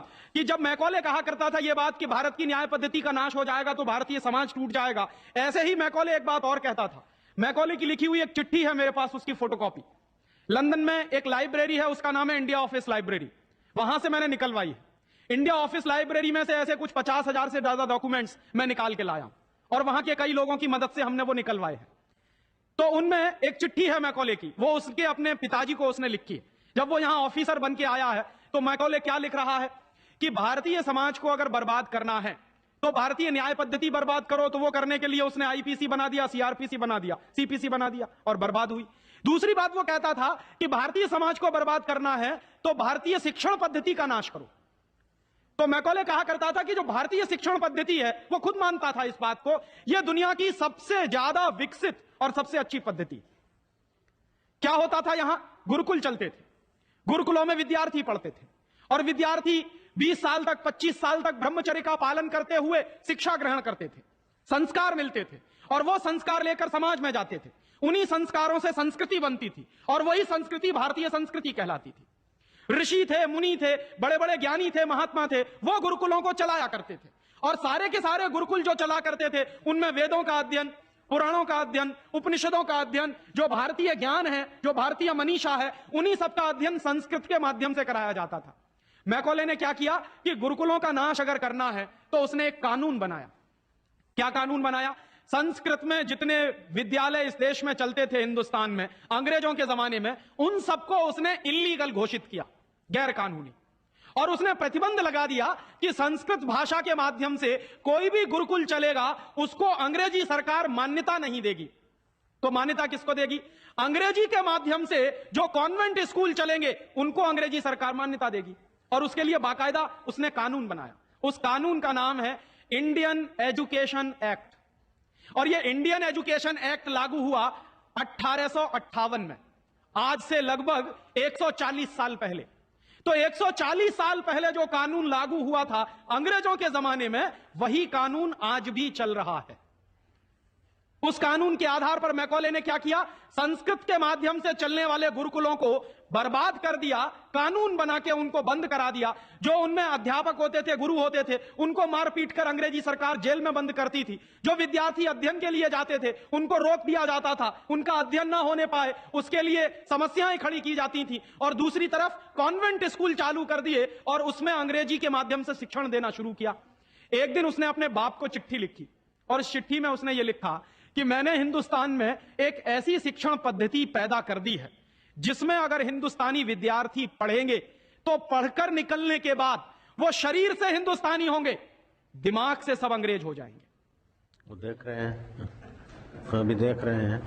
कि जब मैकॉले कहा करता था यह बात कि भारत की न्याय पद्धति का नाश हो जाएगा तो भारतीय समाज टूट जाएगा, ऐसे ही मैकॉले एक बात और कहता था। मैकॉले की लिखी हुई एक चिट्ठी है मेरे पास, उसकी फोटोकॉपी। लंदन में एक लाइब्रेरी है, उसका नाम है इंडिया ऑफिस लाइब्रेरी, वहां से मैंने निकलवाई है। इंडिया ऑफिस लाइब्रेरी में से ऐसे कुछ 50,000 से ज्यादा डॉक्यूमेंट्स मैं निकाल के लाया और वहां के कई लोगों की मदद से हमने वो निकलवाए हैं। तो उनमें एक चिट्ठी है मैकॉले की, वो उसके अपने पिताजी को उसने लिखी है। जब वो यहां ऑफिसर बन के आया है तो मैकॉले क्या लिख रहा है कि भारतीय समाज को अगर बर्बाद करना है तो भारतीय न्याय पद्धति बर्बाद करो। तो वो करने के लिए उसने आईपीसी बना दिया, सीआरपीसी बना दिया, सीपीसी बना दिया और बर्बाद हुई। दूसरी बात वो कहता था कि भारतीय समाज को बर्बाद करना है तो भारतीय शिक्षण पद्धति का नाश करो। तो मैकॉले कहा करता था कि जो भारतीय शिक्षण पद्धति है, वो खुद मानता था इस बात को, यह दुनिया की सबसे ज्यादा विकसित और सबसे अच्छी पद्धति। क्या होता था, यहां गुरुकुल चलते थे, गुरुकुलों में विद्यार्थी पढ़ते थे और विद्यार्थी 20 साल तक, 25 साल तक ब्रह्मचर्य का पालन करते हुए शिक्षा ग्रहण करते थे, संस्कार मिलते थे और वो संस्कार लेकर समाज में जाते थे। उन्हीं संस्कारों से संस्कृति बनती थी और वही संस्कृति भारतीय संस्कृति कहलाती थी। ऋषि थे, मुनि थे, बड़े बड़े ज्ञानी थे, महात्मा थे, वो गुरुकुलों को चलाया करते थे और सारे के सारे गुरुकुल जो चला करते थे उनमें वेदों का अध्ययन, पुराणों का अध्ययन, उपनिषदों का अध्ययन, जो भारतीय ज्ञान है, जो भारतीय मनीषा है, उन्हीं सबका अध्ययन संस्कृत के माध्यम से कराया जाता था। मैकॉले ने क्या किया कि गुरुकुलों का नाश अगर करना है तो उसने एक कानून बनाया। क्या कानून बनाया? संस्कृत में जितने विद्यालय इस देश में चलते थे हिंदुस्तान में अंग्रेजों के जमाने में, उन सबको उसने इल्लीगल घोषित किया, गैर कानूनी। और उसने प्रतिबंध लगा दिया कि संस्कृत भाषा के माध्यम से कोई भी गुरुकुल चलेगा उसको अंग्रेजी सरकार मान्यता नहीं देगी। तो मान्यता किसको देगी? अंग्रेजी के माध्यम से जो कॉन्वेंट स्कूल चलेंगे उनको अंग्रेजी सरकार मान्यता देगी। और उसके लिए बाकायदा उसने कानून बनाया। उस कानून का नाम है इंडियन एजुकेशन एक्ट। और यह इंडियन एजुकेशन एक्ट लागू हुआ 1858 में, आज से लगभग 140 साल पहले। तो 140 साल पहले जो कानून लागू हुआ था अंग्रेजों के जमाने में, वही कानून आज भी चल रहा है। उस कानून के आधार पर मैकॉले ने क्या किया? संस्कृत के माध्यम से चलने वाले गुरुकुलों को बर्बाद कर दिया, कानून बना के उनको बंद करा दिया। जो उनमें अध्यापक होते थे, गुरु होते थे, उनको मार पीट कर अंग्रेजी सरकार जेल में बंद करती थी। जो विद्यार्थी अध्ययन के लिए जाते थे उनको रोक दिया जाता था, उनका अध्ययन ना होने पाए उसके लिए समस्याएं खड़ी की जाती थी। और दूसरी तरफ कॉन्वेंट स्कूल चालू कर दिए और उसमें अंग्रेजी के माध्यम से शिक्षण देना शुरू किया। एक दिन उसने अपने बाप को चिट्ठी लिखी और इस चिट्ठी में उसने ये लिखा कि मैंने हिंदुस्तान में एक ऐसी शिक्षण पद्धति पैदा कर दी है जिसमें अगर हिंदुस्तानी विद्यार्थी पढ़ेंगे तो पढ़कर निकलने के बाद वो शरीर से हिंदुस्तानी होंगे, दिमाग से सब अंग्रेज हो जाएंगे। वो देख रहे हैं, अभी देख रहे हैं।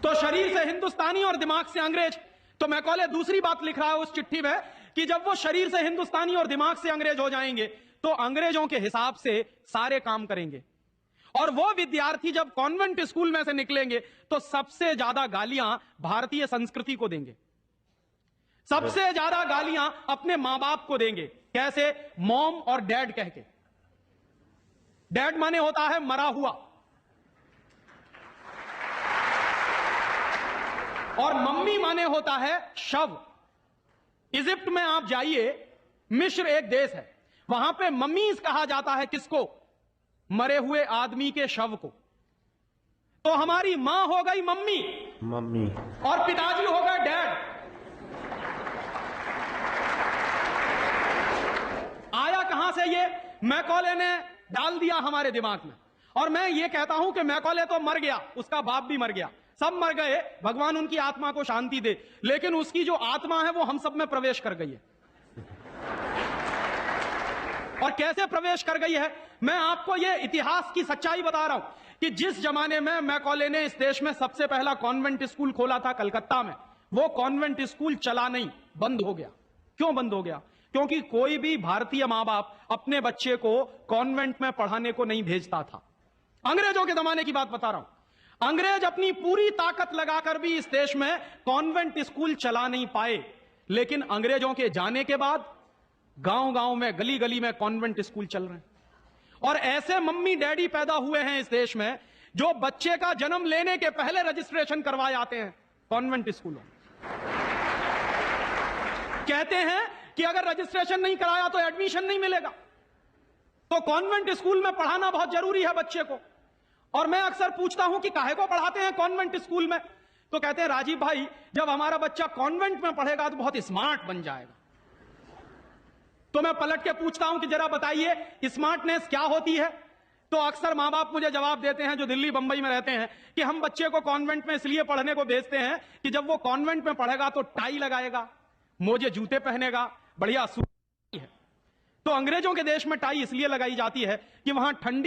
तो शरीर से हिंदुस्तानी और दिमाग से अंग्रेज। तो मैकॉले दूसरी बात लिख रहा है उस चिट्ठी में कि जब वो शरीर से हिंदुस्तानी और दिमाग से अंग्रेज हो जाएंगे तो अंग्रेजों के हिसाब से सारे काम करेंगे। और वो विद्यार्थी जब कॉन्वेंट स्कूल में से निकलेंगे तो सबसे ज्यादा गालियां भारतीय संस्कृति को देंगे, सबसे ज्यादा गालियां अपने मां बाप को देंगे। कैसे? मॉम और डैड कह के। डैड माने होता है मरा हुआ और मम्मी माने होता है शव। इजिप्ट में आप जाइए, मिस्र एक देश है, वहां पे मम्मीज कहा जाता है किसको? मरे हुए आदमी के शव को। तो हमारी मां हो गई मम्मी, मम्मी, और पिताजी हो गए डैड। आया कहां से ये? मैकॉले ने डाल दिया हमारे दिमाग में। और मैं ये कहता हूं कि मैकॉले तो मर गया, उसका बाप भी मर गया, सब मर गए, भगवान उनकी आत्मा को शांति दे, लेकिन उसकी जो आत्मा है वो हम सब में प्रवेश कर गई है। और कैसे प्रवेश कर गई है? मैं आपको यह इतिहास की सच्चाई बता रहा हूं कि जिस जमाने में मैकॉले ने इस देश में सबसे पहला कॉन्वेंट स्कूल खोला था कलकत्ता में, वो कॉन्वेंट स्कूल चला नहीं, बंद हो गया। क्यों बंद हो गया? क्योंकि कोई भी भारतीय मां बाप अपने बच्चे को कॉन्वेंट में पढ़ाने को नहीं भेजता था। अंग्रेजों के जमाने की बात बता रहा हूं। अंग्रेज अपनी पूरी ताकत लगाकर भी इस देश में कॉन्वेंट स्कूल चला नहीं पाए, लेकिन अंग्रेजों के जाने के बाद गांव गांव में, गली गली में कॉन्वेंट स्कूल चल रहे हैं। और ऐसे मम्मी डैडी पैदा हुए हैं इस देश में जो बच्चे का जन्म लेने के पहले रजिस्ट्रेशन करवाए आते हैं कॉन्वेंट स्कूलों। कहते हैं कि अगर रजिस्ट्रेशन नहीं कराया तो एडमिशन नहीं मिलेगा। तो कॉन्वेंट स्कूल में पढ़ाना बहुत जरूरी है बच्चे को। और मैं अक्सर पूछता हूं कि काहे को पढ़ाते हैं कॉन्वेंट स्कूल में, तो कहते हैं राजीव भाई जब हमारा बच्चा कॉन्वेंट में पढ़ेगा तो बहुत स्मार्ट बन जाएगा। तो मैं पलट के पूछता हूं कि जरा बताइए स्मार्टनेस क्या होती है। तो अक्सर मां बाप मुझे जवाब देते हैं जो दिल्ली बंबई में रहते हैं कि हम बच्चे को कॉन्वेंट में इसलिए पढ़ने को भेजते हैं कि जब वो कॉन्वेंट में पढ़ेगा तो टाई लगाएगा, मोजे जूते पहनेगा, बढ़िया सूट है। तो अंग्रेजों के देश में टाई इसलिए लगाई जाती है कि वहां ठंडी